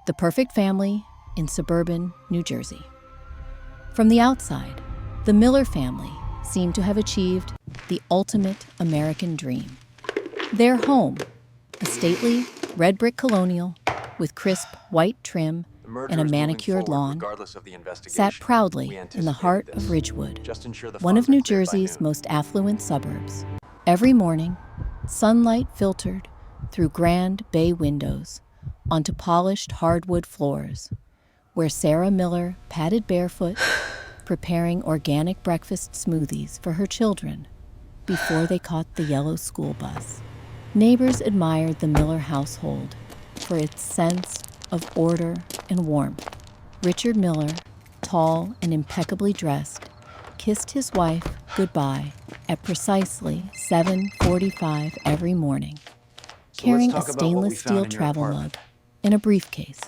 The perfect family in suburban New Jersey. From the outside, the Miller family seemed to have achieved the ultimate American dream. Their home, a stately red brick colonial with crisp white trim and a manicured lawn, sat proudly in the heart of Ridgewood, one of New Jersey's most affluent suburbs. Every morning, sunlight filtered through grand bay windows onto polished hardwood floors, where Sarah Miller padded barefoot, preparing organic breakfast smoothies for her children before they caught the yellow school bus. Neighbors admired the Miller household for its sense of order and warmth. Richard Miller, tall and impeccably dressed, kissed his wife goodbye at precisely 7:45 every morning, carrying a stainless steel travel mug and a briefcase.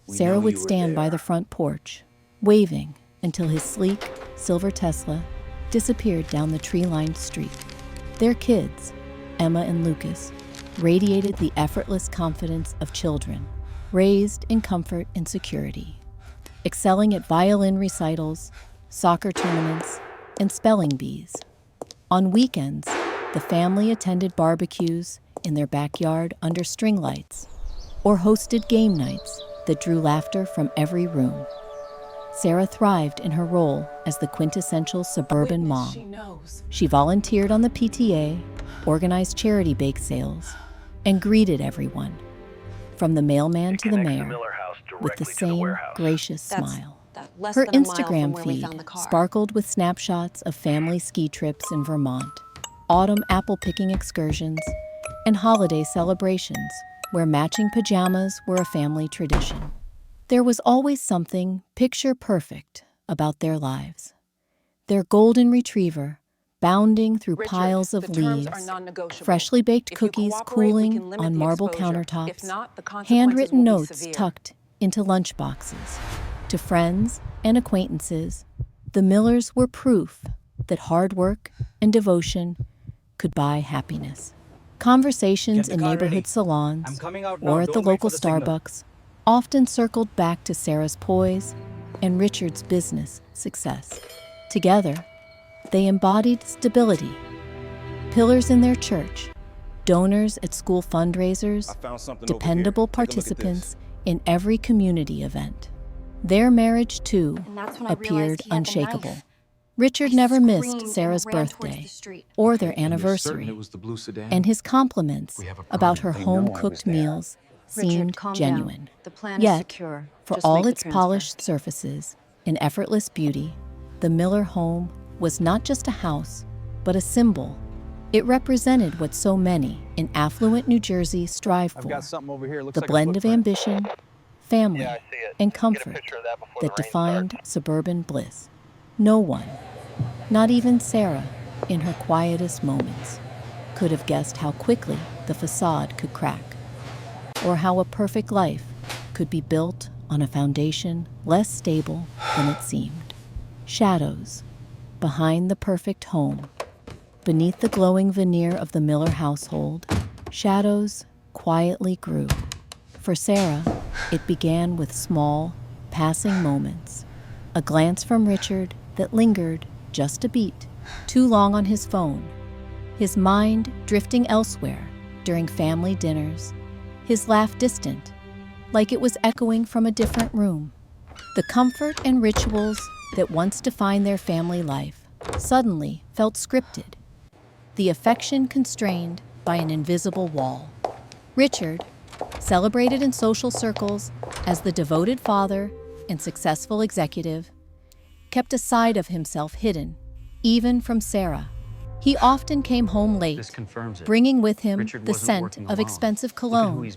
Sarah would stand by the front porch, waving until his sleek silver Tesla disappeared down the tree-lined street. Their kids, Emma and Lucas, radiated the effortless confidence of children raised in comfort and security, excelling at violin recitals, soccer tournaments, and spelling bees. On weekends, the family attended barbecues in their backyard under string lights, or hosted game nights that drew laughter from every room. Sarah thrived in her role as the quintessential suburban mom. She volunteered on the PTA, organized charity bake sales, and greeted everyone, from the mailman to the mayor, with the same gracious smile. Her Instagram feed sparkled with snapshots of family ski trips in Vermont, autumn apple-picking excursions, and holiday celebrations where matching pajamas were a family tradition. There was always something picture-perfect about their lives. Their golden retriever bounding through piles of leaves, freshly baked cookies cooling on marble countertops, handwritten notes tucked into lunchboxes. To friends and acquaintances, the Millers were proof that hard work and devotion could buy happiness. Conversations in neighborhood salons or at the local Starbucks often circled back to Sarah's poise and Richard's business success. Together, they embodied stability, pillars in their church, donors at school fundraisers, dependable participants in every community event. Their marriage, too, appeared unshakable. Richard never missed Sarah's birthday or their anniversary, and his compliments about her home-cooked meals seemed genuine. Yet, for all its polished surfaces and effortless beauty, the Miller home was not just a house, but a symbol. It represented what so many in affluent New Jersey strive for, the blend of ambition, family, and comfort that defined suburban bliss. No one, not even Sarah, in her quietest moments, could have guessed how quickly the facade could crack, or how a perfect life could be built on a foundation less stable than it seemed. Shadows behind the perfect home, beneath the glowing veneer of the Miller household, shadows quietly grew. For Sarah, it began with small, passing moments, a glance from Richard that lingered just a beat, too long on his phone, his mind drifting elsewhere during family dinners, his laugh distant, like it was echoing from a different room. The comfort and rituals that once defined their family life suddenly felt scripted, the affection constrained by an invisible wall. Richard, celebrated in social circles as the devoted father and successful executive, kept a side of himself hidden, even from Sarah. He often came home late, bringing with him the scent of expensive cologne,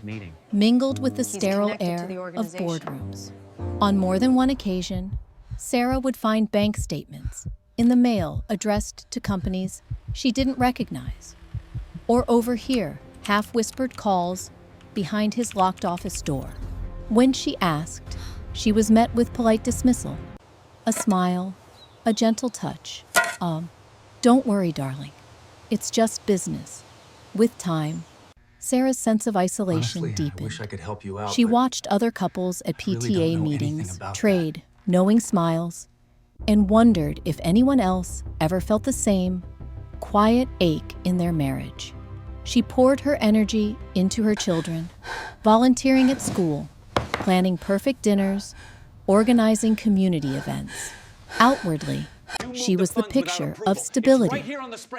mingled with the sterile air of boardrooms. On more than one occasion, Sarah would find bank statements in the mail addressed to companies she didn't recognize, or overhear half-whispered calls behind his locked office door. When she asked, she was met with polite dismissal, a smile, a gentle touch. Don't worry, darling. It's just business. With time, Sarah's sense of isolation Honestly, I deepened. wish I could help you out. She but watched other couples at I really PTA don't know anything meetings about trade knowing smiles and wondered if anyone else ever felt the same quiet ache in their marriage. She poured her energy into her children, volunteering at school, planning perfect dinners, organizing community events. Outwardly, she was the picture of stability.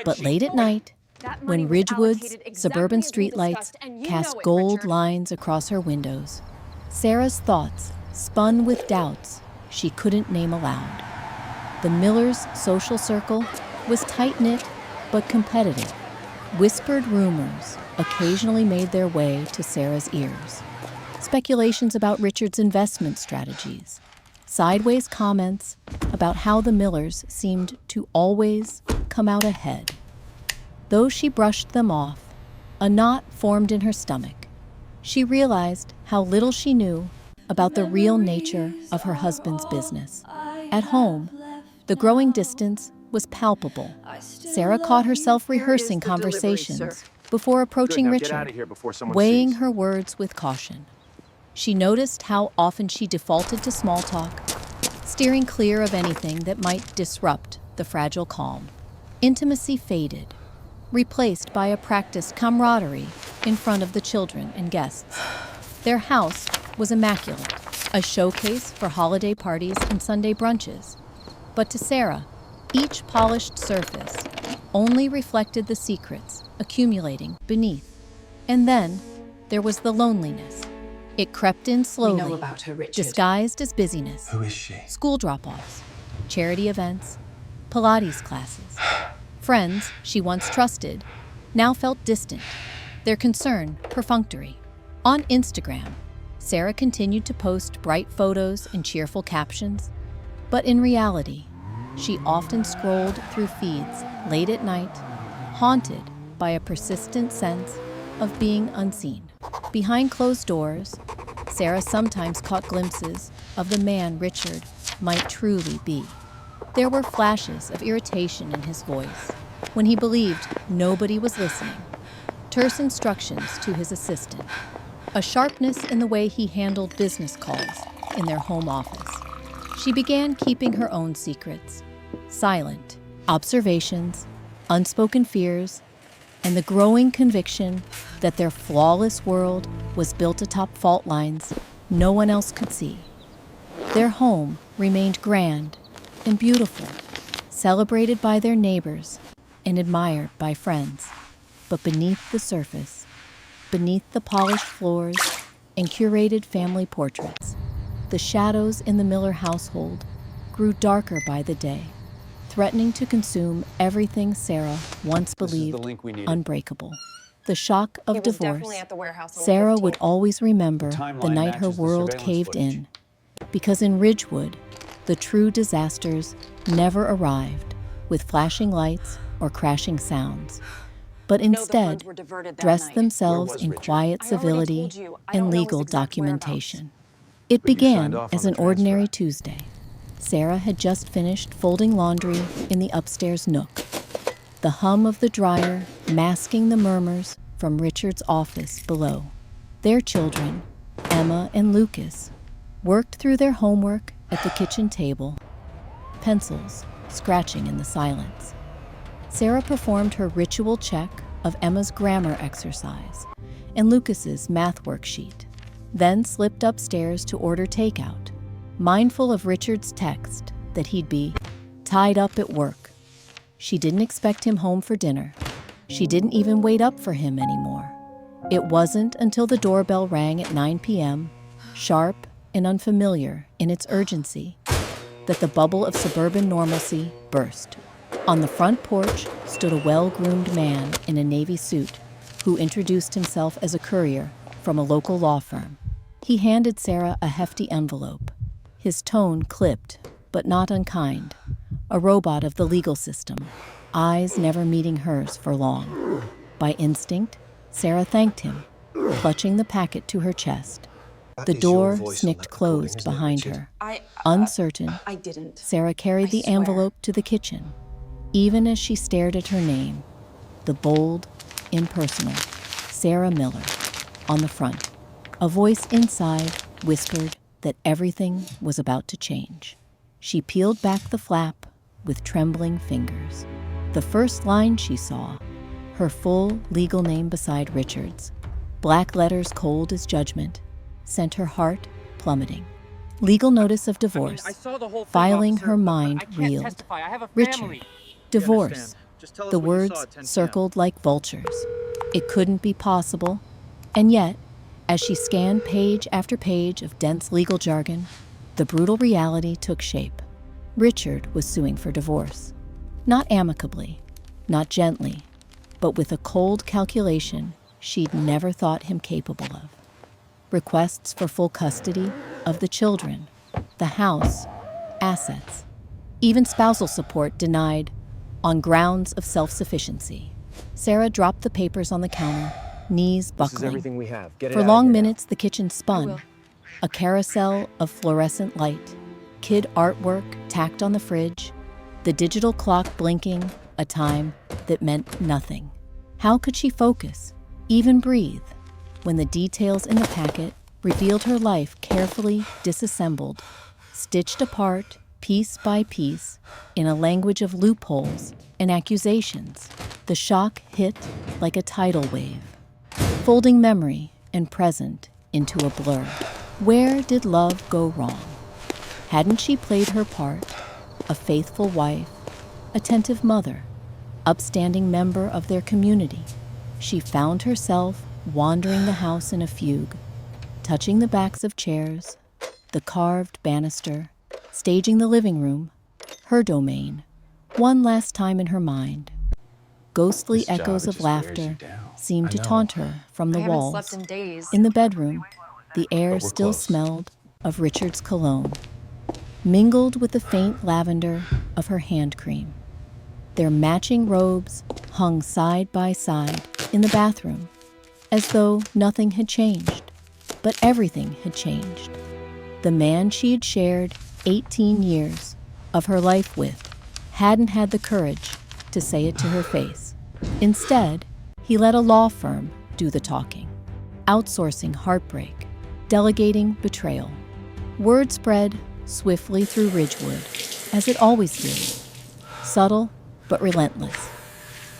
But late at night, when Ridgewood's suburban streetlights cast gold lines across her windows, Sarah's thoughts spun with doubts she couldn't name aloud. The Millers' social circle was tight-knit but competitive. Whispered rumors occasionally made their way to Sarah's ears. Speculations about Richard's investment strategies, sideways comments about how the Millers seemed to always come out ahead. Though she brushed them off, a knot formed in her stomach. She realized how little she knew about the real nature of her husband's business. At home, the growing distance was palpable. Sarah caught herself rehearsing conversations before approaching Richard, weighing her words with caution. She noticed how often she defaulted to small talk, steering clear of anything that might disrupt the fragile calm. Intimacy faded, replaced by a practiced camaraderie in front of the children and guests. Their house was immaculate, a showcase for holiday parties and Sunday brunches. But to Sarah, each polished surface only reflected the secrets accumulating beneath. And then there was the loneliness. It crept in slowly, We know about her, Richard. disguised as busyness. Who is she? School drop-offs, charity events, Pilates classes. Friends she once trusted now felt distant, their concern perfunctory. On Instagram, Sarah continued to post bright photos and cheerful captions, but in reality, she often scrolled through feeds late at night, haunted by a persistent sense of being unseen. Behind closed doors, Sarah sometimes caught glimpses of the man Richard might truly be. There were flashes of irritation in his voice when he believed nobody was listening, terse instructions to his assistant, a sharpness in the way he handled business calls in their home office. She began keeping her own secrets, silent observations, unspoken fears, and the growing conviction that their flawless world was built atop fault lines no one else could see. Their home remained grand and beautiful, celebrated by their neighbors and admired by friends. But beneath the surface, beneath the polished floors and curated family portraits, the shadows in the Miller household grew darker by the day, threatening to consume everything Sarah once believed unbreakable. The shock of divorce, Sarah would always remember the night her world caved in, because in Ridgewood, the true disasters never arrived with flashing lights or crashing sounds, but instead dressed themselves in quiet civility and legal documentation. It began as an ordinary Tuesday. Sarah had just finished folding laundry in the upstairs nook, the hum of the dryer masking the murmurs from Richard's office below. Their children, Emma and Lucas, worked through their homework at the kitchen table, pencils scratching in the silence. Sarah performed her ritual check of Emma's grammar exercise and Lucas's math worksheet, then slipped upstairs to order takeout, mindful of Richard's text that he'd be tied up at work. She didn't expect him home for dinner. She didn't even wait up for him anymore. It wasn't until the doorbell rang at 9 p.m., sharp and unfamiliar in its urgency, that the bubble of suburban normalcy burst. On the front porch stood a well-groomed man in a navy suit who introduced himself as a courier from a local law firm. He handed Sarah a hefty envelope, his tone clipped but not unkind, a robot of the legal system, eyes never meeting hers for long. By instinct, Sarah thanked him, clutching the packet to her chest. The door snicked closed behind her. Uncertain, I didn't. Sarah carried the envelope to the kitchen. Even as she stared at her name, the bold, impersonal, Sarah Miller on the front. A voice inside whispered that everything was about to change. She peeled back the flap with trembling fingers. The first line she saw, her full legal name beside Richard's, black letters cold as judgment, sent her heart plummeting. Legal notice of divorce. Filing her mind reeled. Richard. Divorce. The words circled like vultures. It couldn't be possible. And yet, as she scanned page after page of dense legal jargon, the brutal reality took shape. Richard was suing for divorce. Not amicably, not gently, but with a cold calculation she'd never thought him capable of. Requests for full custody of the children, the house, assets, even spousal support denied on grounds of self-sufficiency. Sarah dropped the papers on the counter, knees buckling. This is everything we have. Get it For out long of here minutes, the kitchen spun, a carousel of fluorescent light, kid artwork tacked on the fridge, the digital clock blinking a time that meant nothing. How could she focus, even breathe, when the details in the packet revealed her life carefully disassembled, stitched apart piece by piece in a language of loopholes and accusations? The shock hit like a tidal wave, folding memory and present into a blur. Where did love go wrong? Hadn't she played her part? A faithful wife, attentive mother, upstanding member of their community. She found herself wandering the house in a fugue, touching the backs of chairs, the carved banister, staging the living room, her domain, one last time in her mind. Ghostly echoes of laughter seemed to taunt her from the walls. In the bedroom, the air still smelled of Richard's cologne, mingled with the faint lavender of her hand cream. Their matching robes hung side by side in the bathroom, as though nothing had changed. But everything had changed. The man she had shared 18 years of her life with hadn't had the courage to say it to her face. Instead, he let a law firm do the talking, outsourcing heartbreak, delegating betrayal. Word spread swiftly through Ridgewood, as it always did, subtle but relentless.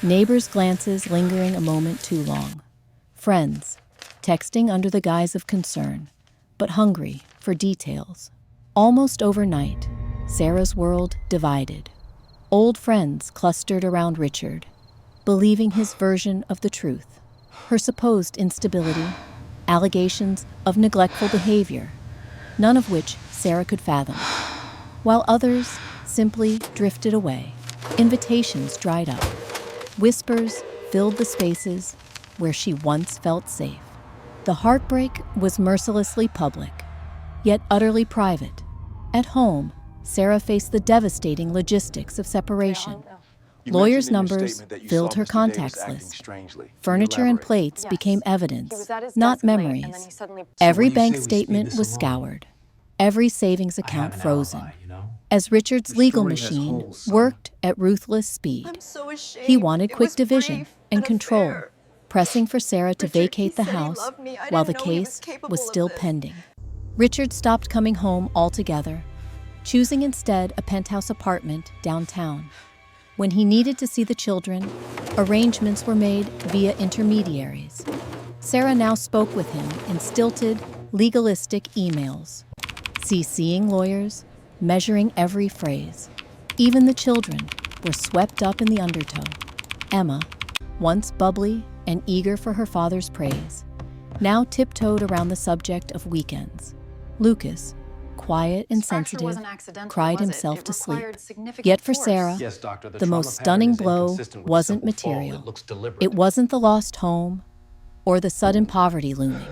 Neighbors' glances lingering a moment too long. Friends, texting under the guise of concern, but hungry for details. Almost overnight, Sarah's world divided. Old friends clustered around Richard, believing his version of the truth. Her supposed instability, allegations of neglectful behavior, none of which Sarah could fathom, while others simply drifted away. Invitations dried up. Whispers filled the spaces where she once felt safe. The heartbreak was mercilessly public, yet utterly private. At home, Sarah faced the devastating logistics of separation. Lawyers' numbers filled her contacts list. Furniture and plates became evidence, not memories. Every bank statement was scoured, every savings account frozen. As Richard's legal machine worked at ruthless speed, he wanted quick division and control, pressing for Sarah to vacate the house while the case was still pending. Richard stopped coming home altogether, choosing instead a penthouse apartment downtown. When he needed to see the children, arrangements were made via intermediaries. Sarah now spoke with him in stilted, legalistic emails, CCing lawyers, measuring every phrase. Even the children were swept up in the undertow. Emma, once bubbly and eager for her father's praise, now tiptoed around the subject of weekends. Lucas, quiet and sensitive, cried himself to sleep. Yet for Sarah, the most stunning blow wasn't material. It wasn't the lost home or the sudden poverty looming.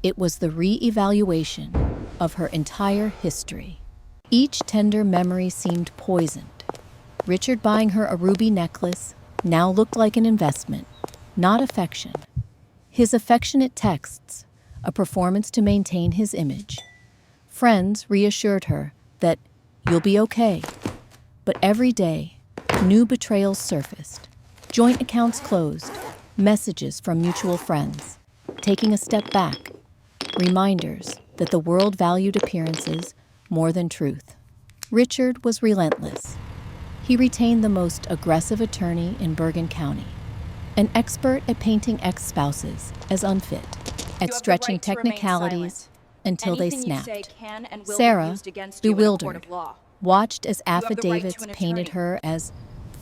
It was the re-evaluation of her entire history. Each tender memory seemed poisoned. Richard buying her a ruby necklace now looked like an investment, not affection. His affectionate texts, a performance to maintain his image. Friends reassured her that you'll be okay. But every day, new betrayals surfaced. Joint accounts closed, messages from mutual friends, taking a step back, reminders that the world valued appearances more than truth. Richard was relentless. He retained the most aggressive attorney in Bergen County, an expert at painting ex-spouses as unfit, at stretching technicalities until they snapped. Sarah, bewildered, watched as affidavits painted her as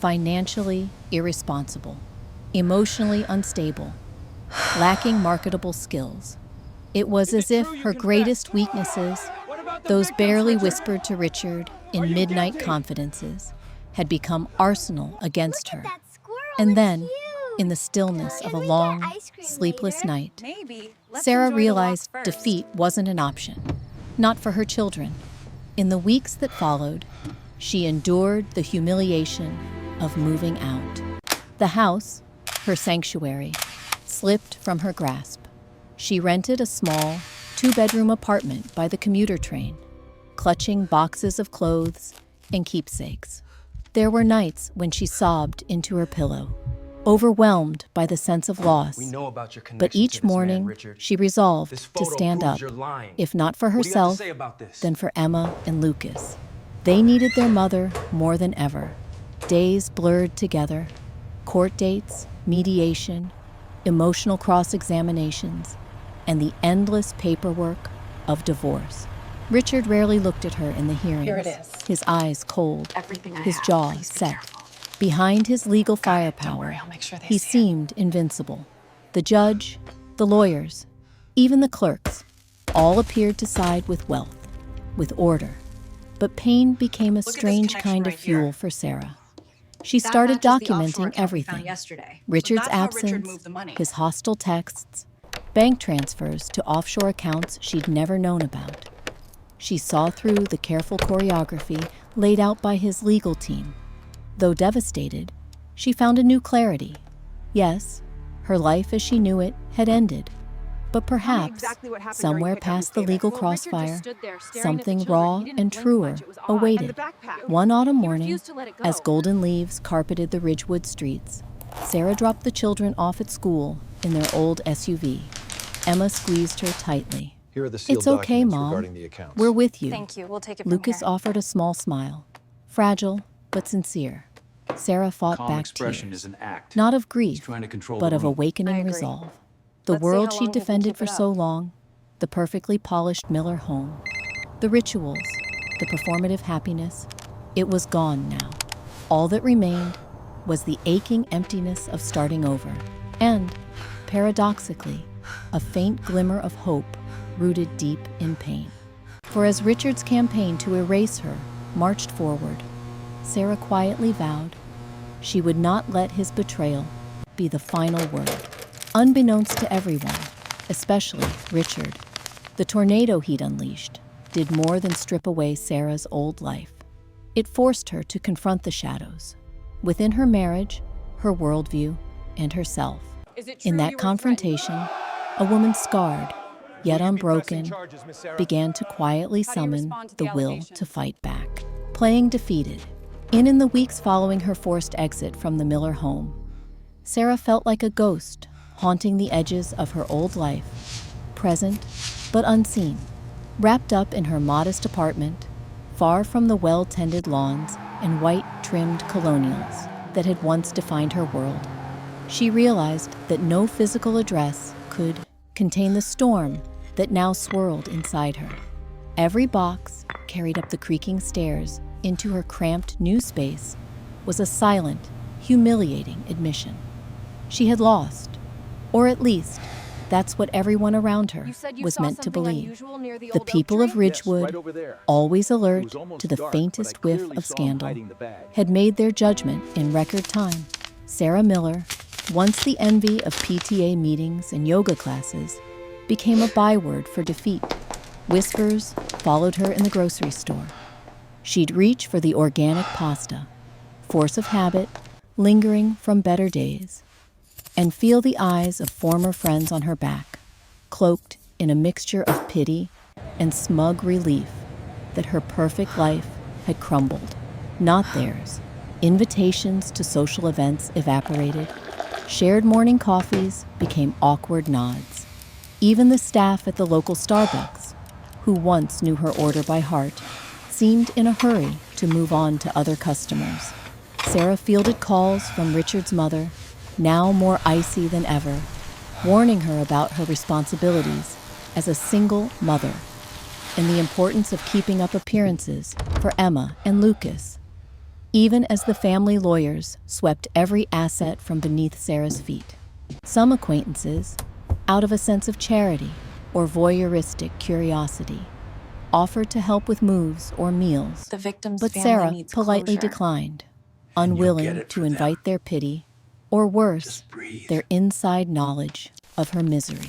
financially irresponsible, emotionally unstable, lacking marketable skills. It was as if her greatest weaknesses, those barely whispered to Richard in midnight confidences, had become arsenal against her. And then, in the stillness of a long, sleepless night, Sarah realized defeat wasn't an option, not for her children. In the weeks that followed, she endured the humiliation of moving out. The house, her sanctuary, slipped from her grasp. She rented a small, two-bedroom apartment by the commuter train, clutching boxes of clothes and keepsakes. There were nights when she sobbed into her pillow, overwhelmed by the sense of loss. But each morning, she resolved to stand up, if not for herself, then for Emma and Lucas. They needed their mother more than ever. Days blurred together, court dates, mediation, emotional cross-examinations, and the endless paperwork of divorce. Richard rarely looked at her in the hearings. Here it is. His eyes cold, Everything I his have. jaw Please be set. careful. Behind his legal Don't worry, firepower, I'll make sure they he see it. seemed invincible. The judge, the lawyers, even the clerks, all appeared to side with wealth, with order. But pain became a Look at this strange connection kind of right here. fuel for Sarah. She That started matches the offshore documenting account we found everything. yesterday. Richard's So that's how Richard absence, moved the money. his hostile texts, bank transfers to offshore accounts she'd never known about. She saw through the careful choreography laid out by his legal team. Though devastated, she found a new clarity. Yes, her life as she knew it had ended. But perhaps, exactly what happened somewhere during pickup past the with legal David. Well, Richard just crossfire, stood there staring at the something children. raw He didn't and blink truer much. It was odd. awaited. And the backpack. One autumn He morning, refused to let it go. as golden leaves carpeted the Ridgewood streets, Sarah dropped the children off at school in their old SUV. Emma squeezed her tightly. Here are the sealed It's okay, documents Mom. regarding the accounts. We're with you. Thank you. We'll take it from Lucas here. offered a small smile, fragile but sincere. Sarah fought Calm back expression tears, is an act. not of He's grief, trying to control but the of room. I awakening agree. resolve. The Let's see world how she long he can defended keep for it so up. long, the perfectly polished Miller home, the rituals, the performative happiness, it was gone now. All that remained was the aching emptiness of starting over, and, paradoxically, a faint glimmer of hope rooted deep in pain. For as Richard's campaign to erase her marched forward, Sarah quietly vowed she would not let his betrayal be the final word. Unbeknownst to everyone, especially Richard, the tornado he'd unleashed did more than strip away Sarah's old life. It forced her to confront the shadows within her marriage, her worldview, and herself. In that confrontation, a woman scarred, yet unbroken, began to quietly summon the will to fight back. Playing defeated, in the weeks following her forced exit from the Miller home, Sarah felt like a ghost haunting the edges of her old life, present but unseen. Wrapped up in her modest apartment, far from the well-tended lawns and white-trimmed colonials that had once defined her world, she realized that no physical address could contain the storm that now swirled inside her. Every box carried up the creaking stairs into her cramped new space was a silent, humiliating admission. She had lost, or at least that's what everyone around her was meant to believe. The people of Ridgewood, always alert to the faintest whiff of scandal, had made their judgment in record time. Sarah Miller, once the envy of PTA meetings and yoga classes, became a byword for defeat. Whispers followed her in the grocery store. She'd reach for the organic pasta, force of habit, lingering from better days, and feel the eyes of former friends on her back, cloaked in a mixture of pity and smug relief that her perfect life had crumbled, not theirs. Invitations to social events evaporated, Shared morning coffees became awkward nods. Even the staff at the local Starbucks, who once knew her order by heart, seemed in a hurry to move on to other customers. Sarah fielded calls from Richard's mother, now more icy than ever, warning her about her responsibilities as a single mother and the importance of keeping up appearances for Emma and Lucas, even as the family lawyers swept every asset from beneath Sarah's feet. Some acquaintances, out of a sense of charity or voyeuristic curiosity, offered to help with moves or meals, The victim's but family Sarah needs politely closure. declined, And you'll get unwilling it to for invite them. their pity, or worse, Just breathe. their inside knowledge of her misery.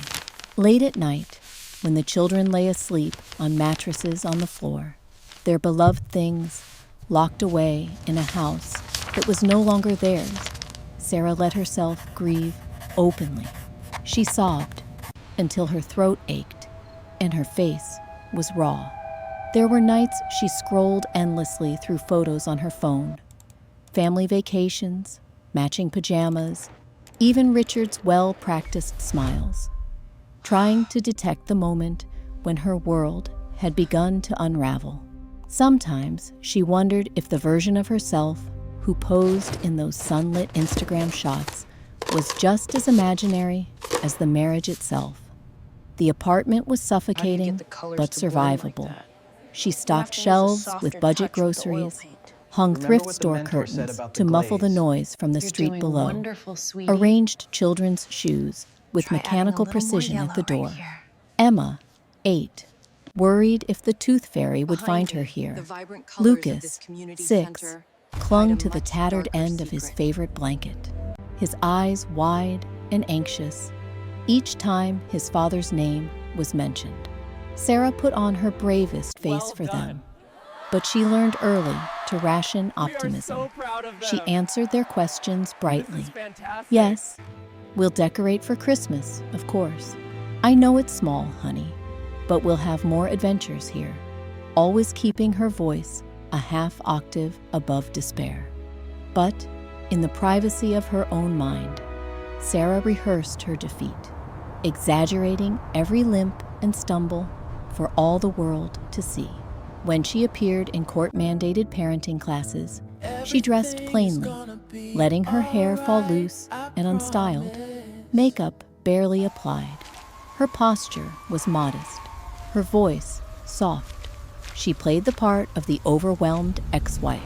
Late at night, when the children lay asleep on mattresses on the floor, their beloved things locked away in a house that was no longer theirs, Sarah let herself grieve openly. She sobbed until her throat ached and her face was raw. There were nights she scrolled endlessly through photos on her phone. Family vacations, matching pajamas, even Richard's well-practiced smiles, trying to detect the moment when her world had begun to unravel. Sometimes she wondered if the version of herself who posed in those sunlit Instagram shots was just as imaginary as the marriage itself. The apartment was suffocating, the colors but to blend like survivable. that? She You have stocked to use a shelves softer with budget touch with the oil groceries, paint. hung Remember thrift what the store mentor said curtains about the to muffle the glaze? noise from the You're street doing below, wonderful, sweetie. arranged children's shoes with Try adding a mechanical little more precision at the yellow door. right here. Emma, 8, worried if the tooth fairy would find her here. Lucas, 6, clung to the tattered end of his favorite blanket, his eyes wide and anxious each time his father's name was mentioned. Sarah put on her bravest face for them, but she learned early to ration optimism. She answered their questions brightly. Yes, we'll decorate for Christmas, of course. I know it's small, honey, but we'll have more adventures here, always keeping her voice a half octave above despair. But in the privacy of her own mind, Sarah rehearsed her defeat, exaggerating every limp and stumble for all the world to see. When she appeared in court-mandated parenting classes, she dressed plainly, letting her hair fall loose and unstyled, makeup barely applied. Her posture was modest, her voice soft. She played the part of the overwhelmed ex-wife,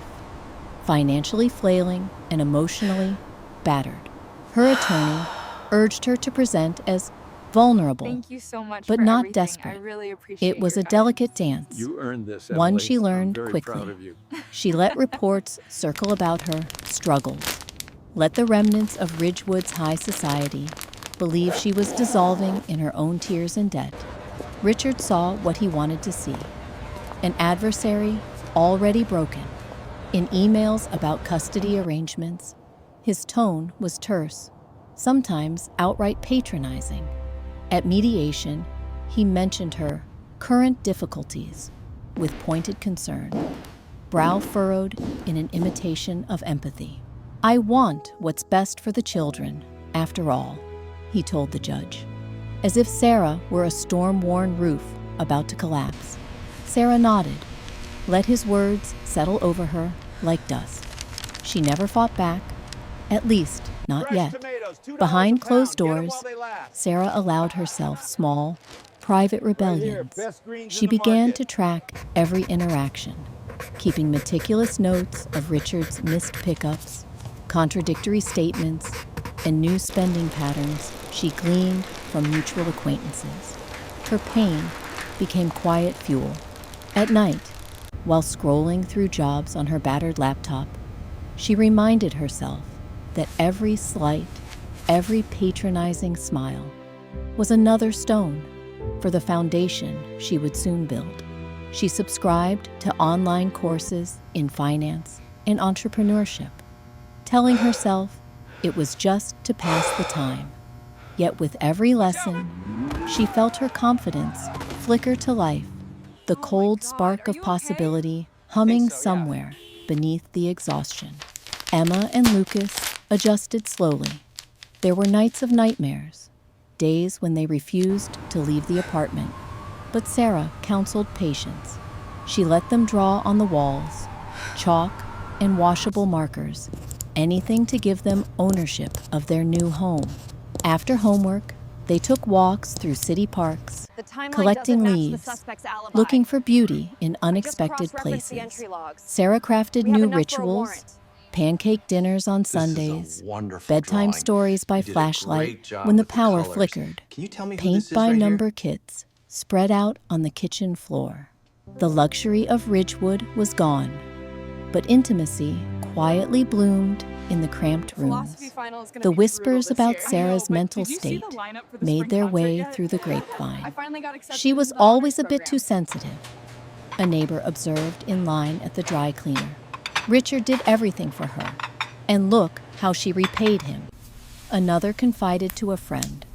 financially flailing and emotionally battered. Her attorney urged her to present as vulnerable, Thank you so much but for not everything. desperate. I really appreciate It was your a delicate dance, You earned this, one Emily. she learned I'm very quickly. proud of you. She let reports circle about her struggles, let the remnants of Ridgewood's high society believe she was dissolving in her own tears and debt. Richard saw what he wanted to see, an adversary already broken. In emails about custody arrangements, his tone was terse, sometimes outright patronizing. At mediation, he mentioned her current difficulties with pointed concern, brow furrowed in an imitation of empathy. I want what's best for the children, after all, he told the judge, as if Sarah were a storm-worn roof about to collapse. Sarah nodded, let his words settle over her like dust. She never fought back, at least not yet. Behind closed doors, Sarah allowed herself small, private rebellions. She began to track every interaction, keeping meticulous notes of Richard's missed pickups, contradictory statements, and new spending patterns she gleaned from mutual acquaintances. Her pain became quiet fuel. At night, while scrolling through jobs on her battered laptop, she reminded herself that every slight, every patronizing smile was another stone for the foundation she would soon build. She subscribed to online courses in finance and entrepreneurship, telling herself it was just to pass the time. Yet with every lesson, she felt her confidence flicker to life, the cold spark of possibility humming somewhere beneath the exhaustion. Emma and Lucas adjusted slowly, There were nights of nightmares, days when they refused to leave the apartment. But Sarah counseled patience. She let them draw on the walls, chalk and washable markers, anything to give them ownership of their new home. After homework, they took walks through city parks, collecting leaves, looking for beauty in unexpected places. Sarah crafted new rituals, pancake dinners on Sundays, bedtime stories by flashlight when the power flickered, paint by number kits spread out on the kitchen floor. The luxury of Ridgewood was gone, but intimacy quietly bloomed in the cramped rooms. The whispers about Sarah's mental state made their way through the grapevine. She was always a bit too sensitive, a neighbor observed in line at the dry cleaner. Richard did everything for her, and look how she repaid him. Another confided to a friend.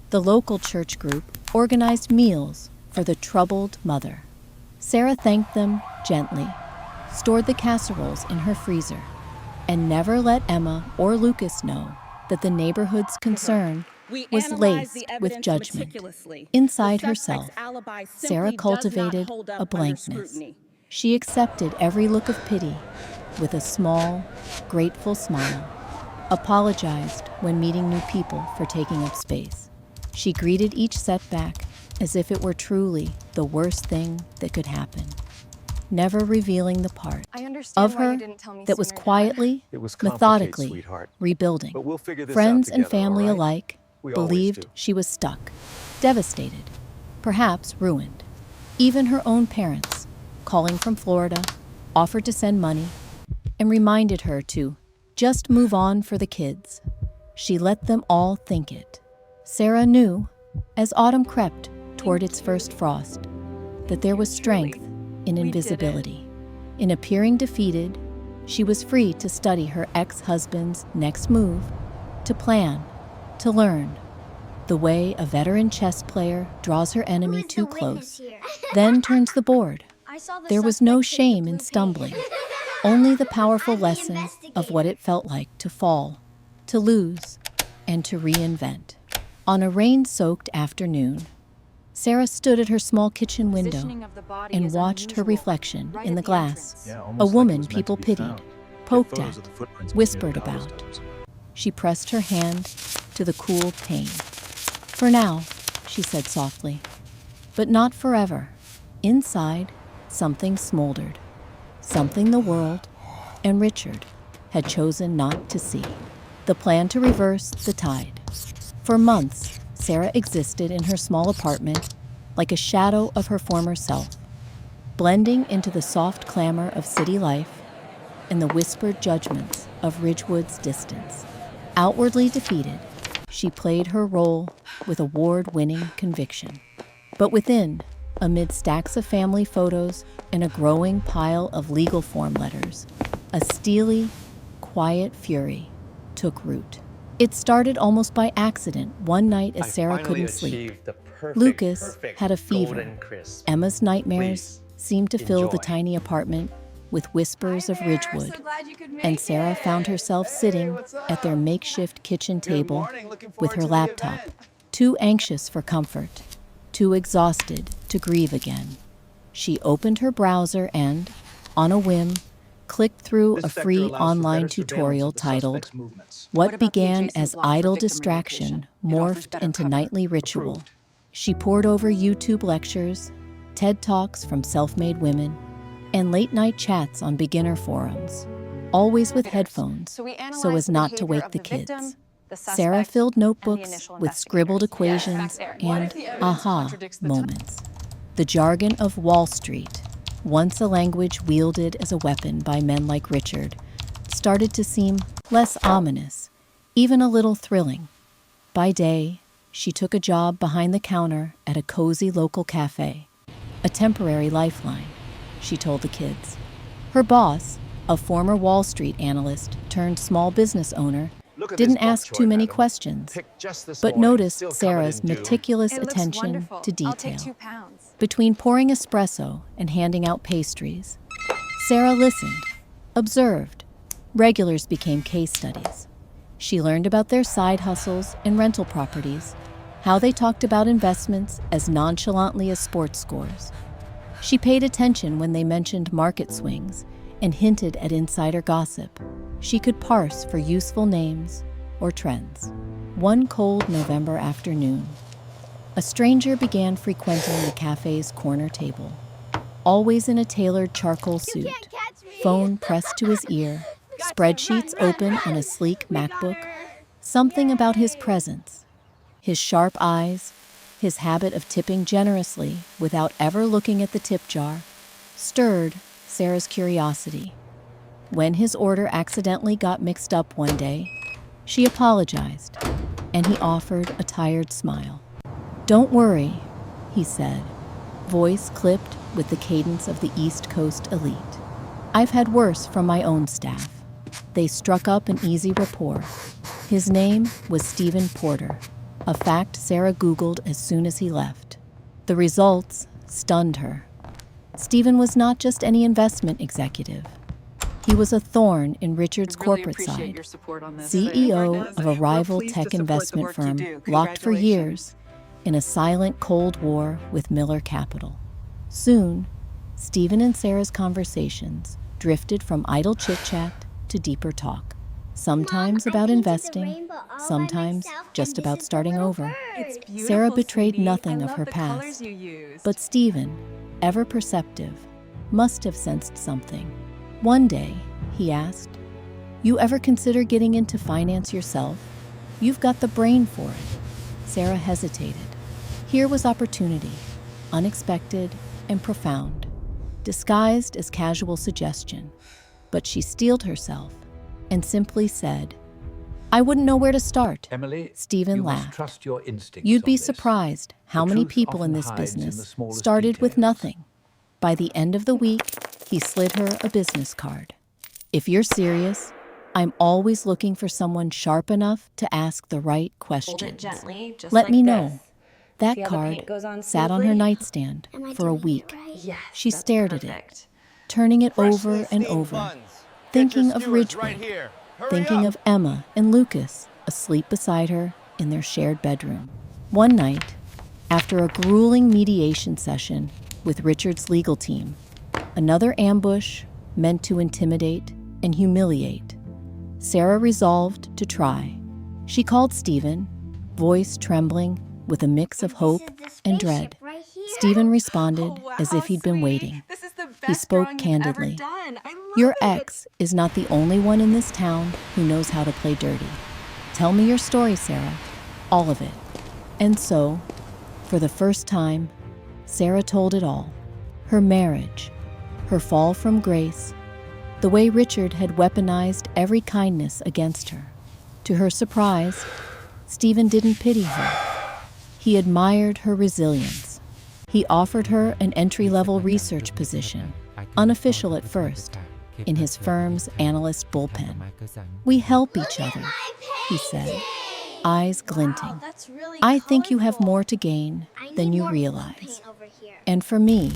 The local church group organized meals for the troubled mother. Sarah thanked them gently, stored the casseroles in her freezer, and never let Emma or Lucas know that the neighborhood's concern was laced with judgment. Inside herself, Sarah cultivated a blankness. She accepted every look of pity with a small, grateful smile, apologized when meeting new people for taking up space. She greeted each setback as if it were truly the worst thing that could happen, never revealing the part of her that was quietly, methodically rebuilding. Friends and family alike believed she was stuck, devastated, perhaps ruined. Even her own parents, calling from Florida, offered to send money and reminded her to just move on for the kids. She let them all think it. Sarah knew, as autumn crept toward its first frost, that there was strength in invisibility. In appearing defeated, she was free to study her ex-husband's next move, to plan, to learn, the way a veteran chess player draws her enemy too close, then turns the board. There was no shame in stumbling, only the powerful lesson of what it felt like to fall, to lose, and to reinvent. On a rain-soaked afternoon, Sarah stood at her small kitchen window and watched her reflection in the glass. A woman people pitied, poked at, whispered about. She pressed her hand to the cool pane. "For now," she said softly, "but not forever." Inside, something smoldered, something the world and Richard had chosen not to see. The plan to reverse the tide. For months, Sarah existed in her small apartment like a shadow of her former self, blending into the soft clamor of city life and the whispered judgments of Ridgewood's distance. Outwardly defeated, she played her role with award-winning conviction. But within, amid stacks of family photos and a growing pile of legal form letters, a steely, quiet fury took root. It started almost by accident one night as Sarah couldn't sleep. Lucas had a fever. Emma's nightmares seemed to fill the tiny apartment with whispers of Ridgewood, and Sarah found herself sitting at their makeshift kitchen table with her laptop, too anxious for comfort, too exhausted to grieve again. She opened her browser and, on a whim, clicked through a free online tutorial titled, "What Began as Idle Distraction Morphed into Nightly Ritual." She pored over YouTube lectures, TED Talks from self-made women, and late-night chats on beginner forums, always with headphones so as not to wake the kids. Sarah filled notebooks with scribbled equations and aha moments. The jargon of Wall Street, once a language wielded as a weapon by men like Richard, started to seem less ominous, even a little thrilling. By day, she took a job behind the counter at a cozy local cafe, a temporary lifeline, she told the kids. Her boss, a former Wall Street analyst turned small business owner, didn't ask too many questions, but noticed Sarah's meticulous attention to detail. Between pouring espresso and handing out pastries, Sarah listened, observed. Regulars became case studies. She learned about their side hustles and rental properties, how they talked about investments as nonchalantly as sports scores. She paid attention when they mentioned market swings and hinted at insider gossip. She could parse for useful names or trends. One cold November afternoon, a stranger began frequenting the cafe's corner table, always in a tailored charcoal suit, phone pressed to his ear, spreadsheets open on a sleek MacBook. Something about his presence, his sharp eyes, his habit of tipping generously without ever looking at the tip jar, stirred Sarah's curiosity. When his order accidentally got mixed up one day, she apologized, and he offered a tired smile. "Don't worry," he said, voice clipped with the cadence of the East Coast elite. "I've had worse from my own staff." They struck up an easy rapport. His name was Stephen Porter, a fact Sarah Googled as soon as he left. The results stunned her. Stephen was not just any investment executive. He was a thorn in Richard's corporate side, CEO of a rival tech investment firm locked for years in a silent Cold War with Miller Capital. Soon, Stephen and Sarah's conversations drifted from idle chit-chat to deeper talk, sometimes about investing, sometimes just about starting over. Sarah betrayed nothing of her past, but Stephen, ever perceptive, must have sensed something. One day, he asked, "You ever consider getting into finance yourself? You've got the brain for it." Sarah hesitated. Here was opportunity, unexpected and profound, disguised as casual suggestion. But she steeled herself and simply said, "I wouldn't know where to start." Emily, Stephen you laughed. must trust your instincts "You'd be on this. surprised how The many truth people in often this hides in the business smallest started with details. nothing." By the end of the week, he slid her a business card. "If you're serious, I'm always looking for someone sharp enough to ask the right Hold questions. it gently, just Let like me this. know." That See how the card paint goes on sat on her smoothly? nightstand for a week. Yes, She that's stared at it, perfect. turning it over Freshly and steamed over, buns. thinking Get your of skewers Ridgewood, right here. Hurry thinking up. of Emma and Lucas asleep beside her in their shared bedroom. One night, after a grueling mediation session with Richard's legal team, another ambush meant to intimidate and humiliate, Sarah resolved to try. She called Stephen, voice trembling with a mix of hope and dread. Stephen responded as if he'd been waiting. This is the best He spoke drawing you've candidly. ever done. I love "Your it. ex is not the only one in this town who knows how to play dirty. Tell me your story, Sarah. All of it." And so, for the first time, Sarah told it all. Her marriage, her fall from grace, the way Richard had weaponized every kindness against her. To her surprise, Stephen didn't pity her. He admired her resilience. He offered her an entry-level research position, unofficial at first, in his firm's analyst bullpen. "We help each other," he said, eyes glinting. That's really "I think you have colorful. more to gain I than need you more realize. paint over here. And for me,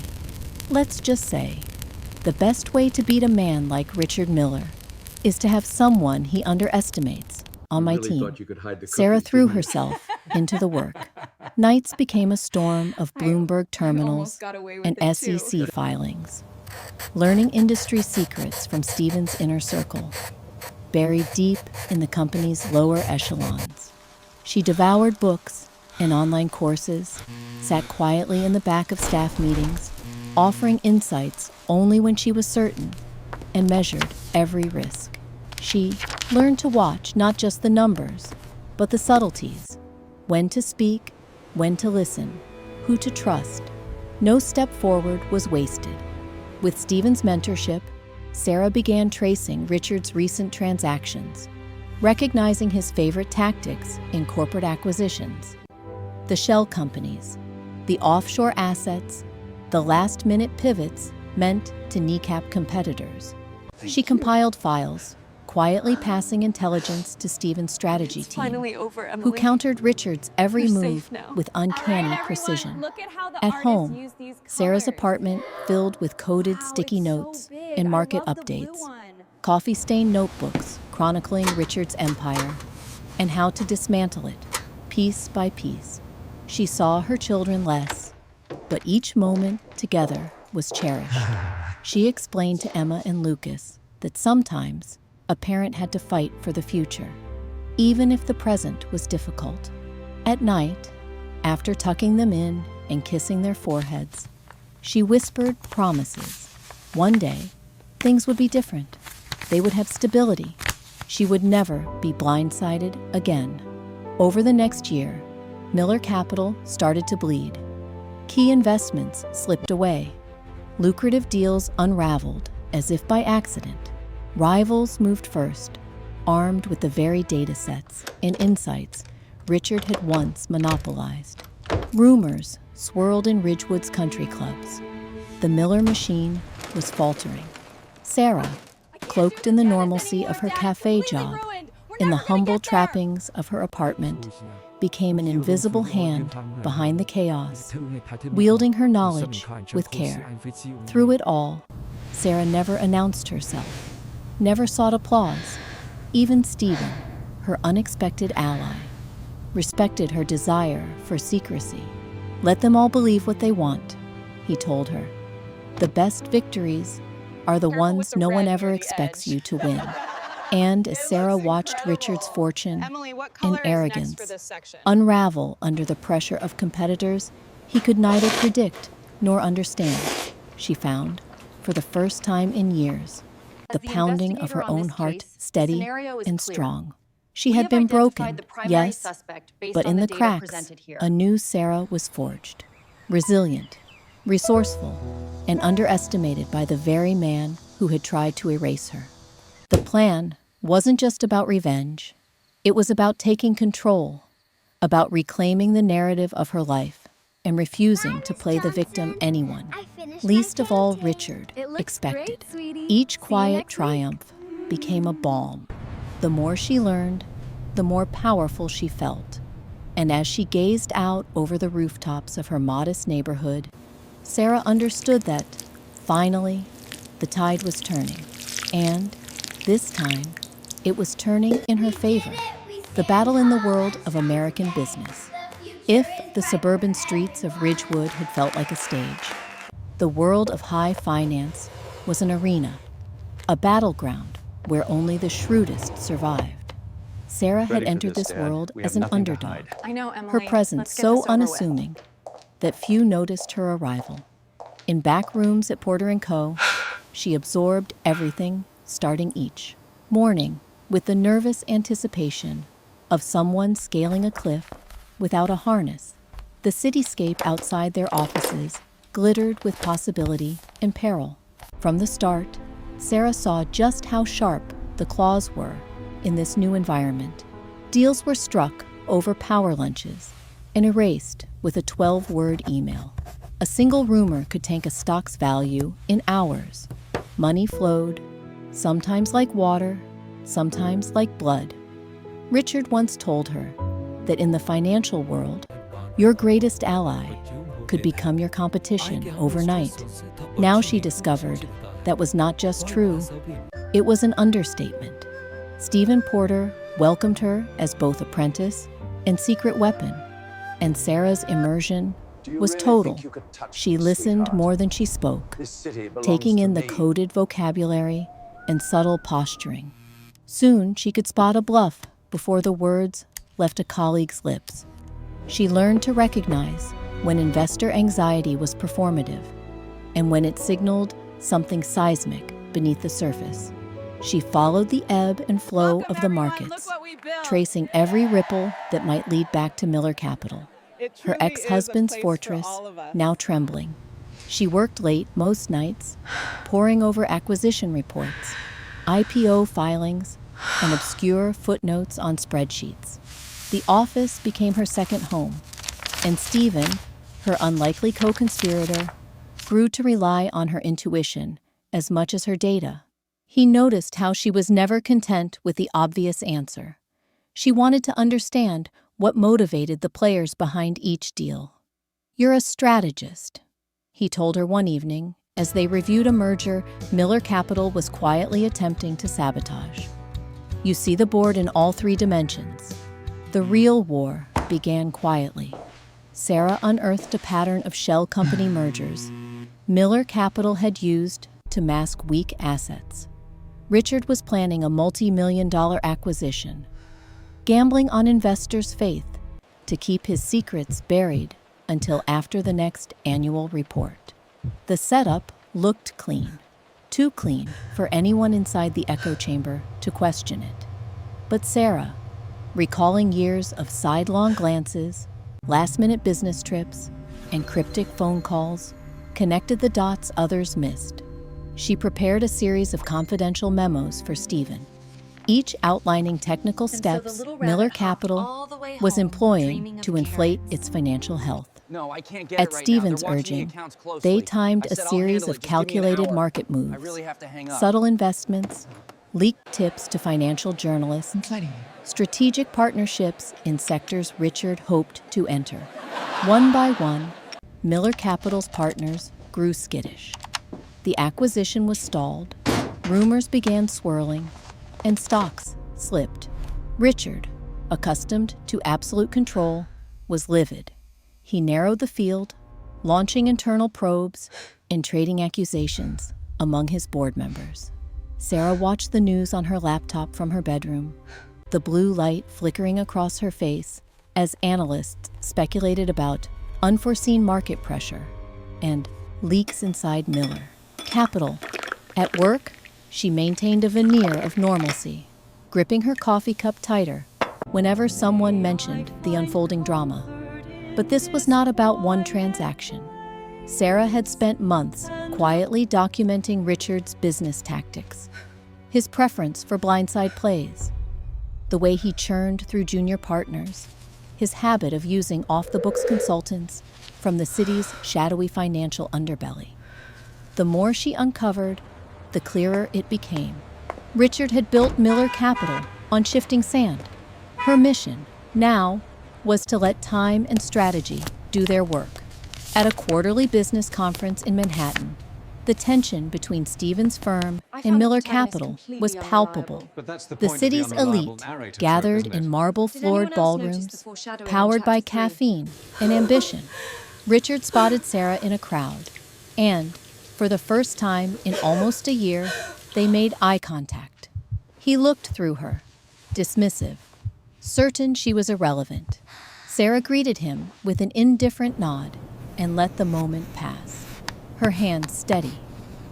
let's just say, the best way to beat a man like Richard Miller is to have someone he underestimates on my team." Sarah threw herself into the work. Nights became a storm of Bloomberg terminals got away with and it, too. SEC filings, learning industry secrets from Stephen's inner circle, buried deep in the company's lower echelons. She devoured books and online courses, sat quietly in the back of staff meetings, offering insights only when she was certain, and measured every risk. She learned to watch not just the numbers, but the subtleties: when to speak, when to listen, who to trust. No step forward was wasted. With Stephen's mentorship, Sarah began tracing Richard's recent transactions, recognizing his favorite tactics in corporate acquisitions: the shell companies, the offshore assets, the last-minute pivots meant to kneecap competitors. She compiled files, quietly passing intelligence to Stephen's strategy team, Finally over, Emily. who countered Richard's every You're move safe now. with uncanny precision. Look at how the At artists home, use these Sarah's colors. apartment filled with coded Wow, sticky it's so notes big. and I market love the blue updates, one. coffee-stained notebooks chronicling Richard's empire, and how to dismantle it, piece by piece. She saw her children less, but each moment together was cherished. She explained to Emma and Lucas that sometimes a parent had to fight for the future, even if the present was difficult. At night, after tucking them in and kissing their foreheads, she whispered promises. One day, things would be different. They would have stability. She would never be blindsided again. Over the next year, Miller Capital started to bleed. Key investments slipped away. Lucrative deals unraveled as if by accident. Rivals moved first, armed with the very data sets and insights Richard had once monopolized. Rumors swirled in Ridgewood's country clubs. The Miller machine was faltering. Sarah, cloaked in the normalcy of her cafe job, in the humble trappings of her apartment, became an invisible hand behind the chaos, wielding her knowledge with care. Through it all, Sarah never announced herself, never sought applause. Even Stephen, her unexpected ally, respected her desire for secrecy. Let them all believe what they want, he told her. The best victories are the ones no one ever expects you to win. And as Sarah watched Richard's fortune and arrogance unravel under the pressure of competitors he could neither predict nor understand, she found, for the first time in years, the pounding of her own heart steady and strong. She had been broken, yes, but in the cracks, a new Sarah was forged. Resilient, resourceful, and underestimated by the very man who had tried to erase her. The plan wasn't just about revenge. It was about taking control, about reclaiming the narrative of her life and refusing to play the victim anyone, least of all Richard, expected. Each quiet triumph became a balm. The more she learned, the more powerful she felt. And as she gazed out over the rooftops of her modest neighborhood, Sarah understood that, finally, the tide was turning. And, this time, it was turning in her favor. The battle in the world of American business. If the suburban streets of Ridgewood had felt like a stage, the world of high finance was an arena, a battleground where only the shrewdest survived. Sarah had entered this world as an underdog, I know, Emily. her presence so unassuming that few noticed her arrival. In back rooms at Porter & Co., she absorbed everything, starting each morning with the nervous anticipation of someone scaling a cliff without a harness. The cityscape outside their offices glittered with possibility and peril. From the start, Sarah saw just how sharp the claws were in this new environment. Deals were struck over power lunches and erased with a 12-word email. A single rumor could tank a stock's value in hours. Money flowed, sometimes like water, sometimes like blood. Richard once told her that in the financial world, your greatest ally could become your competition overnight. Now she discovered that was not just true, it was an understatement. Stephen Porter welcomed her as both apprentice and secret weapon, and Sarah's immersion was total. She listened more than she spoke, taking in the coded vocabulary and subtle posturing. Soon she could spot a bluff before the words left a colleague's lips. She learned to recognize when investor anxiety was performative and when it signaled something seismic beneath the surface. She followed the ebb and flow of the markets, tracing every ripple that might lead back to Miller Capital, her ex-husband's fortress, now trembling. She worked late most nights, poring over acquisition reports, IPO filings, and obscure footnotes on spreadsheets. The office became her second home, and Stephen, her unlikely co-conspirator, grew to rely on her intuition as much as her data. He noticed how she was never content with the obvious answer. She wanted to understand what motivated the players behind each deal. "You're a strategist," he told her one evening as they reviewed a merger Miller Capital was quietly attempting to sabotage. "You see the board in all three dimensions, The real war began quietly. Sarah unearthed a pattern of shell company mergers Miller Capital had used to mask weak assets. Richard was planning a multi-million-dollar acquisition, gambling on investors' faith to keep his secrets buried until after the next annual report. The setup looked clean, too clean for anyone inside the echo chamber to question it. But Sarah, recalling years of sidelong glances, last-minute business trips, and cryptic phone calls, connected the dots others missed. She prepared a series of confidential memos for Stephen, each outlining technical steps Miller Capital was employing to inflate its financial health. No, I can't get it At right Stephen's now. They're watching the urging, accounts closely. they timed I a said I'll series handle of it. Just give me an calculated hour. market I moves, really have to hang up. subtle investments, leaked tips to financial journalists, strategic partnerships in sectors Richard hoped to enter. One by one, Miller Capital's partners grew skittish. The acquisition was stalled, rumors began swirling, and stocks slipped. Richard, accustomed to absolute control, was livid. He narrowed the field, launching internal probes and trading accusations among his board members. Sarah watched the news on her laptop from her bedroom, the blue light flickering across her face as analysts speculated about unforeseen market pressure and leaks inside Miller Capital. At work, she maintained a veneer of normalcy, gripping her coffee cup tighter whenever someone mentioned the unfolding drama. But this was not about one transaction. Sarah had spent months quietly documenting Richard's business tactics, his preference for blindside plays, the way he churned through junior partners, his habit of using off-the-books consultants from the city's shadowy financial underbelly. The more she uncovered, the clearer it became. Richard had built Miller Capital on shifting sand. Her mission, now, was to let time and strategy do their work. At a quarterly business conference in Manhattan, the tension between Stephen's firm and Miller Capital was palpable. The city's elite gathered in marble-floored ballrooms, powered by caffeine and ambition. Richard spotted Sarah in a crowd, and, for the first time in almost a year, they made eye contact. He looked through her, dismissive, certain she was irrelevant. Sarah greeted him with an indifferent nod and let the moment pass, her hands steady,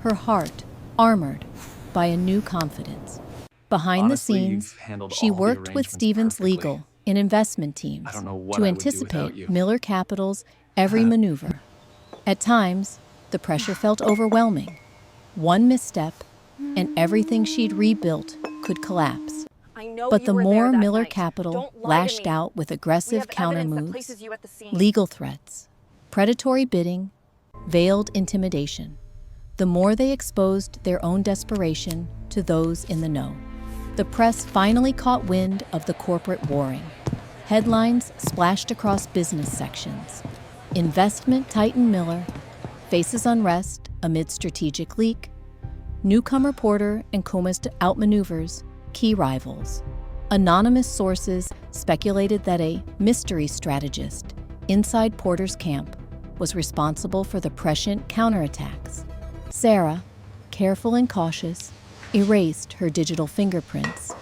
her heart armored by a new confidence. Behind Honestly, the scenes, you've handled she all the worked with arrangements Stephen's perfectly. legal and investment teams I don't know what to I would do without anticipate you. Miller Capital's every maneuver. At times, the pressure felt overwhelming. One misstep, and everything she'd rebuilt could collapse. But the more Miller Capital lashed out with aggressive countermoves, legal threats, predatory bidding, veiled intimidation, the more they exposed their own desperation to those in the know. The press finally caught wind of the corporate warring. Headlines splashed across business sections. Investment titan Miller faces unrest amid strategic leak. Newcomer Porter and Comas outmaneuvers key rivals. Anonymous sources speculated that a mystery strategist inside Porter's camp was responsible for the prescient counterattacks. Sarah, careful and cautious, erased her digital fingerprints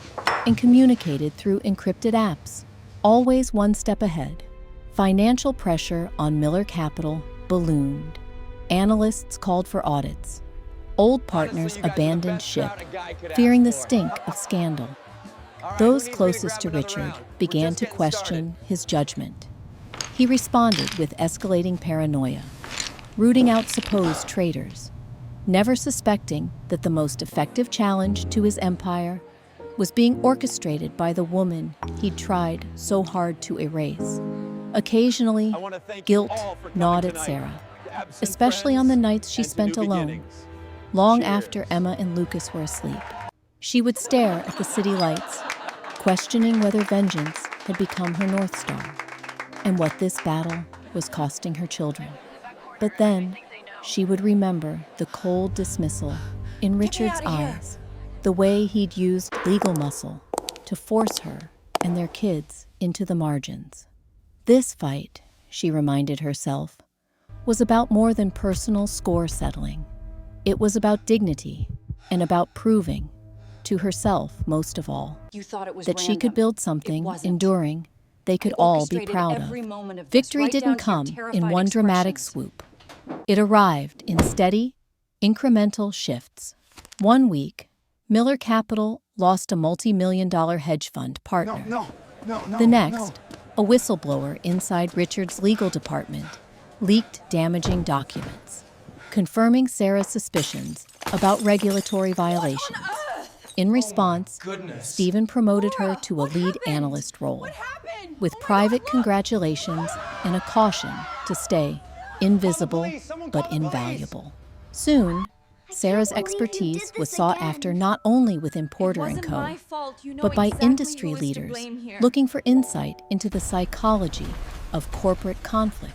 and communicated through encrypted apps, always one step ahead. Financial pressure on Miller Capital ballooned. Analysts called for audits. Old partners abandoned ship, fearing the stink of scandal. Those closest to Richard began to question his judgment. He responded with escalating paranoia, rooting out supposed traitors, never suspecting that the most effective challenge to his empire was being orchestrated by the woman he'd tried so hard to erase. Occasionally, guilt gnawed at Sarah, especially on the nights she spent alone, long after Emma and Lucas were asleep. She would stare at the city lights, questioning whether vengeance had become her North Star and what this battle was costing her children. But then, she would remember the cold dismissal in Richard's eyes, the way he'd used legal muscle to force her and their kids into the margins. This fight, she reminded herself, was about more than personal score settling. It was about dignity and about proving, to herself most of all, You thought it was that she could random. build It something wasn't. enduring they could I all be orchestrated proud every of. moment of this, Victory right didn't down to your come in terrified one dramatic expressions. swoop. It arrived in steady, incremental shifts. One week, Miller Capital lost a multi-million-dollar hedge fund partner. No. The next, a whistleblower inside Richard's legal department leaked damaging documents, confirming Sarah's suspicions about regulatory violations. In response, Stephen promoted her to a lead analyst role, with private congratulations and a caution to stay invisible but invaluable. Soon, Sarah's expertise was sought after not only within Porter & Co., but by industry leaders looking for insight into the psychology of corporate conflict.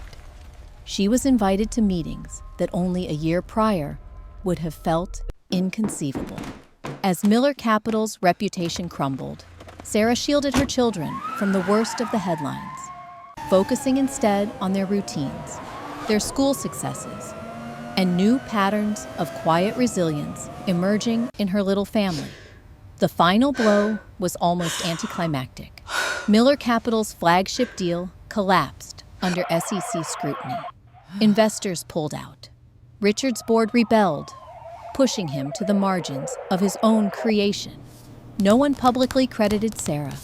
She was invited to meetings that only a year prior would have felt inconceivable. As Miller Capital's reputation crumbled, Sarah shielded her children from the worst of the headlines, focusing instead on their routines, their school successes, and new patterns of quiet resilience emerging in her little family. The final blow was almost anticlimactic. Miller Capital's flagship deal collapsed under SEC scrutiny. Investors pulled out. Richard's board rebelled, pushing him to the margins of his own creation. No one publicly credited Sarah,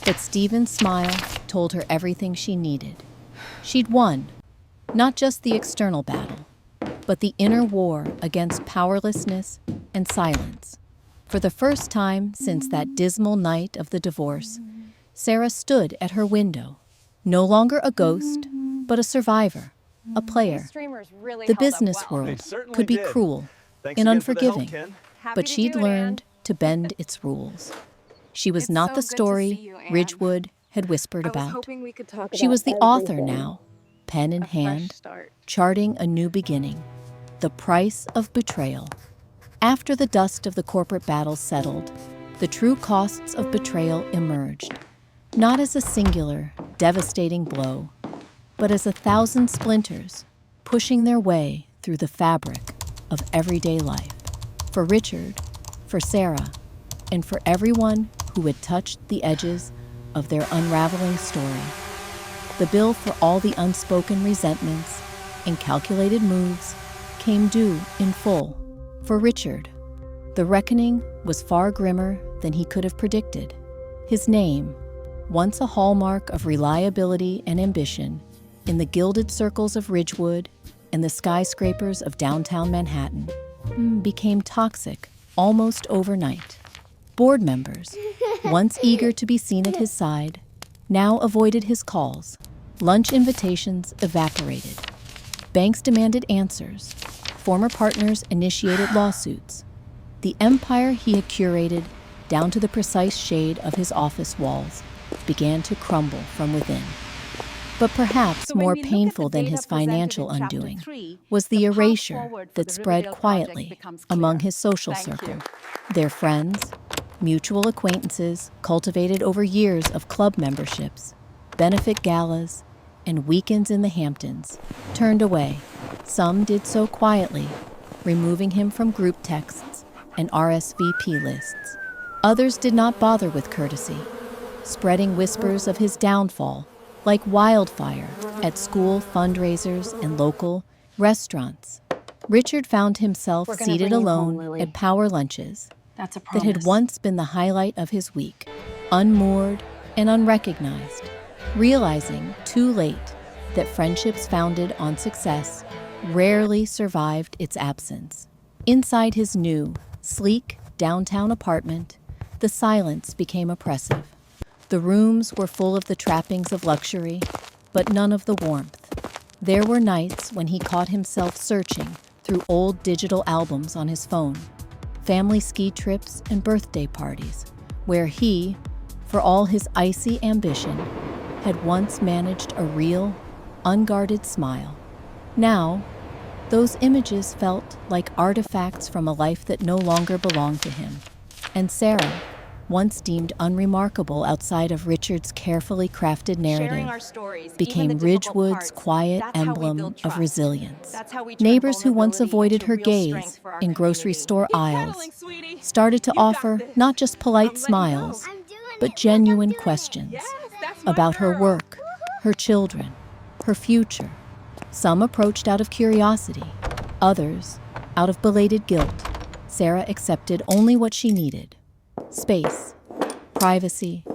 but Stephen's smile told her everything she needed. She'd won, not just the external battle, but the inner war against powerlessness and silence. For the first time since that dismal night of the divorce, Sarah stood at her window, no longer a ghost, but a survivor, a player. The business world could be cruel and unforgiving, but she'd learned to bend its rules. She was not the story Ridgewood had whispered about. She was the author now, pen in hand, charting a new beginning. The price of betrayal. After the dust of the corporate battle settled, the true costs of betrayal emerged, not as a singular, devastating blow, but as 1,000 splinters pushing their way through the fabric of everyday life. For Richard, for Sarah, and for everyone who had touched the edges of their unraveling story. The bill for all the unspoken resentments and calculated moves came due in full. For Richard, the reckoning was far grimmer than he could have predicted. His name, once a hallmark of reliability and ambition in the gilded circles of Ridgewood and the skyscrapers of downtown Manhattan, became toxic almost overnight. Board members, once eager to be seen at his side, now avoided his calls. Lunch invitations evaporated. Banks demanded answers. Former partners initiated lawsuits. The empire he had curated, down to the precise shade of his office walls, began to crumble from within. But perhaps more painful than his financial undoing was the erasure that spread quietly among his social circle. Their friends, mutual acquaintances cultivated over years of club memberships, benefit galas, and weekends in the Hamptons, turned away. Some did so quietly, removing him from group texts and RSVP lists. Others did not bother with courtesy, spreading whispers of his downfall like wildfire at school fundraisers and local restaurants. Richard found himself seated alone at power lunches that had once been the highlight of his week, unmoored and unrecognized, realizing too late that friendships founded on success rarely survived its absence. Inside his new, sleek downtown apartment, the silence became oppressive. The rooms were full of the trappings of luxury, but none of the warmth. There were nights when he caught himself searching through old digital albums on his phone, family ski trips and birthday parties, where he, for all his icy ambition, had once managed a real, unguarded smile. Now, those images felt like artifacts from a life that no longer belonged to him. And Sarah, once deemed unremarkable outside of Richard's carefully crafted narrative, became Ridgewood's quiet emblem of resilience. Neighbors who once avoided her gaze in grocery store aisles started to offer not just polite smiles, but genuine questions about her work, her children, her future. Some approached out of curiosity, others out of belated guilt. Sarah accepted only what she needed: space, privacy,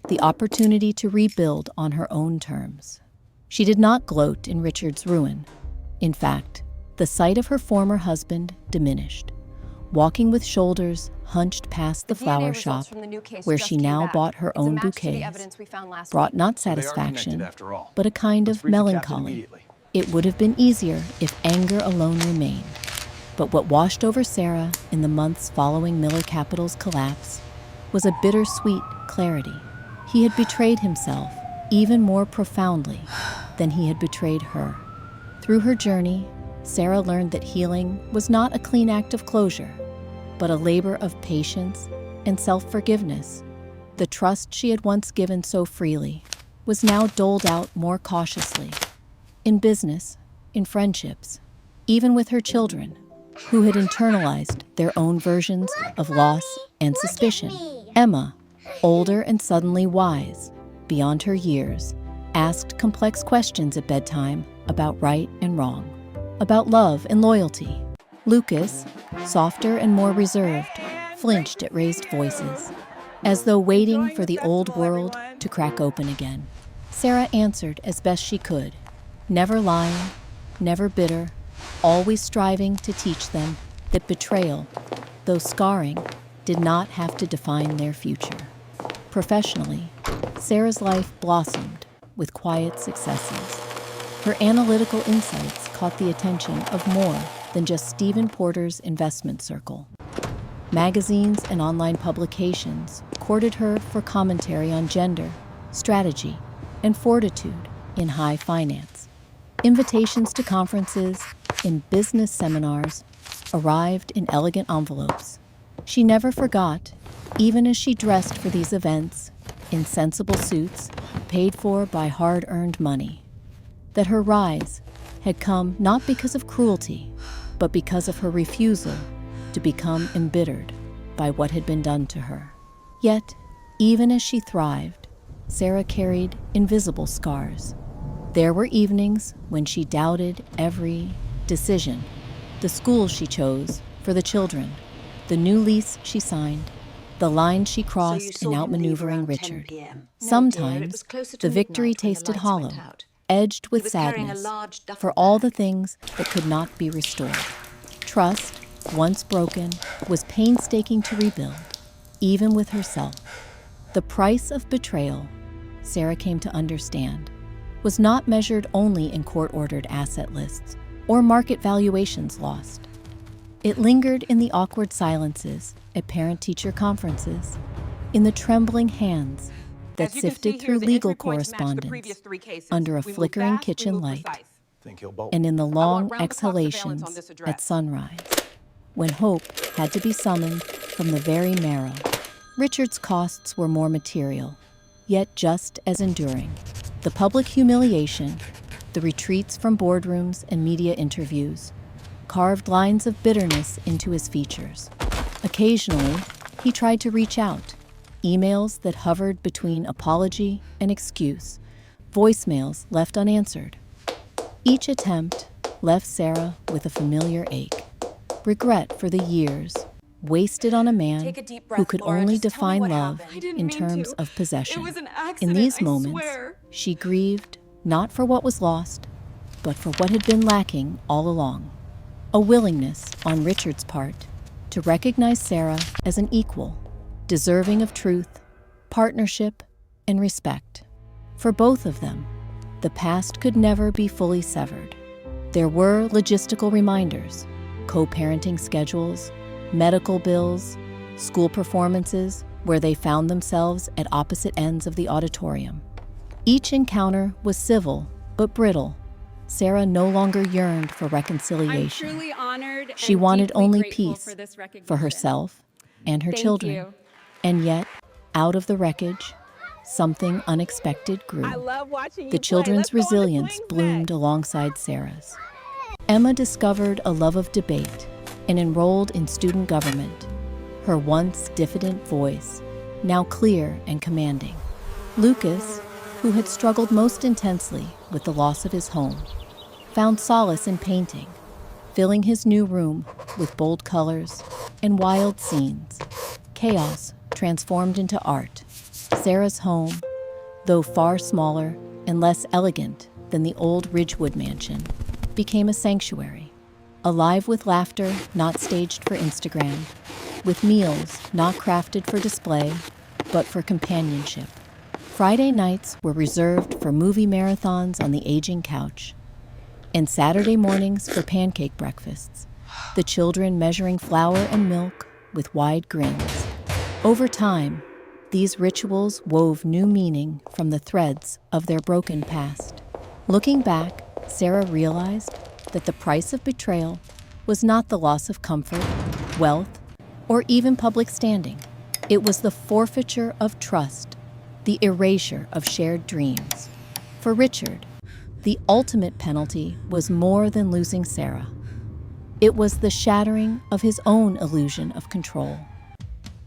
the opportunity to rebuild on her own terms. She did not gloat in Richard's ruin. In fact, the sight of her former husband diminished. Walking with shoulders hunched past the flower shop, where she now bought her own bouquets, brought not satisfaction, but a kind of melancholy. It would have been easier if anger alone remained. But what washed over Sarah in the months following Miller Capital's collapse was a bittersweet clarity. He had betrayed himself even more profoundly than he had betrayed her. Through her journey, Sarah learned that healing was not a clean act of closure, but a labor of patience and self-forgiveness. The trust she had once given so freely was now doled out more cautiously. In business, in friendships, even with her children, who had internalized their own versions of loss and suspicion. Emma, older and suddenly wise, beyond her years, asked complex questions at bedtime about right and wrong, about love and loyalty. Lucas, softer and more reserved, flinched at raised voices, as though waiting for the old world to crack open again. Sarah answered as best she could, never lying, never bitter, always striving to teach them that betrayal, though scarring, did not have to define their future. Professionally, Sarah's life blossomed with quiet successes. Her analytical insights caught the attention of more than just Stephen Porter's investment circle. Magazines and online publications courted her for commentary on gender, strategy, and fortitude in high finance. Invitations to conferences and business seminars arrived in elegant envelopes. She never forgot, even as she dressed for these events in sensible suits paid for by hard-earned money, that her rise had come not because of cruelty, but because of her refusal to become embittered by what had been done to her. Yet, even as she thrived, Sarah carried invisible scars. There were evenings when she doubted every decision, the school she chose for the children, the new lease she signed, the line she crossed in outmaneuvering Richard. Sometimes the victory tasted hollow, edged with sadness for all the things that could not be restored. Trust, once broken, was painstaking to rebuild, even with herself. The price of betrayal, Sarah came to understand, was not measured only in court-ordered asset lists or market valuations lost. It lingered in the awkward silences at parent-teacher conferences, in the trembling hands that sifted through legal correspondence under a flickering kitchen light, and in the long exhalations at sunrise, when hope had to be summoned from the very marrow. Richard's costs were more material, yet just as enduring. The public humiliation, the retreats from boardrooms and media interviews, carved lines of bitterness into his features. Occasionally, he tried to reach out, emails that hovered between apology and excuse, voicemails left unanswered. Each attempt left Sarah with a familiar ache, regret for the years wasted on a man who could only define love in terms of possession. In these moments, she grieved not for what was lost, but for what had been lacking all along. A willingness on Richard's part to recognize Sarah as an equal, deserving of truth, partnership, and respect. For both of them, the past could never be fully severed. There were logistical reminders, co-parenting schedules, medical bills, school performances where they found themselves at opposite ends of the auditorium. Each encounter was civil but brittle. Sarah no longer yearned for reconciliation. I'm truly honored. She wanted only peace for herself and her children. And yet, Out of the wreckage, something unexpected grew. I love watching you The play. children's Let's go on the resilience swings bloomed next. alongside Sarah's. Emma discovered a love of debate and enrolled in student government, her once diffident voice now clear and commanding. Lucas, who had struggled most intensely with the loss of his home, found solace in painting, filling his new room with bold colors and wild scenes. Chaos transformed into art. Sarah's home, though far smaller and less elegant than the old Ridgewood mansion, became a sanctuary, alive with laughter not staged for Instagram, with meals not crafted for display, but for companionship. Friday nights were reserved for movie marathons on the aging couch, and Saturday mornings for pancake breakfasts, the children measuring flour and milk with wide grins. Over time, these rituals wove new meaning from the threads of their broken past. Looking back, Sarah realized that the price of betrayal was not the loss of comfort, wealth, or even public standing. It was the forfeiture of trust, the erasure of shared dreams. For Richard, the ultimate penalty was more than losing Sarah. It was the shattering of his own illusion of control,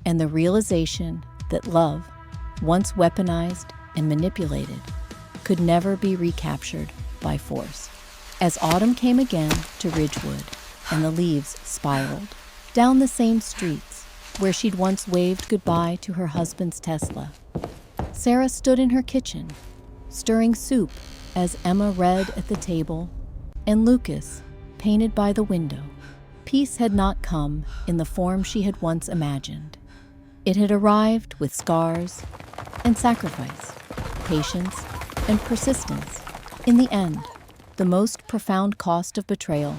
and the realization that love, once weaponized and manipulated, could never be recaptured by force. As autumn came again to Ridgewood and the leaves spiraled down the same streets where she'd once waved goodbye to her husband's Tesla, Sarah stood in her kitchen, stirring soup as Emma read at the table and Lucas painted by the window. Peace had not come in the form she had once imagined. It had arrived with scars and sacrifice, patience and persistence. In the end, the most profound cost of betrayal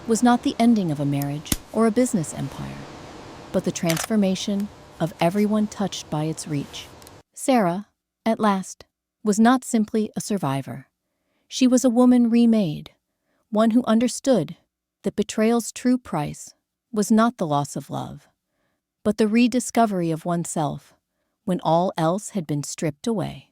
was not the ending of a marriage or a business empire, but the transformation of everyone touched by its reach. Sarah, at last, was not simply a survivor. She was a woman remade, one who understood that betrayal's true price was not the loss of love, but the rediscovery of oneself when all else had been stripped away.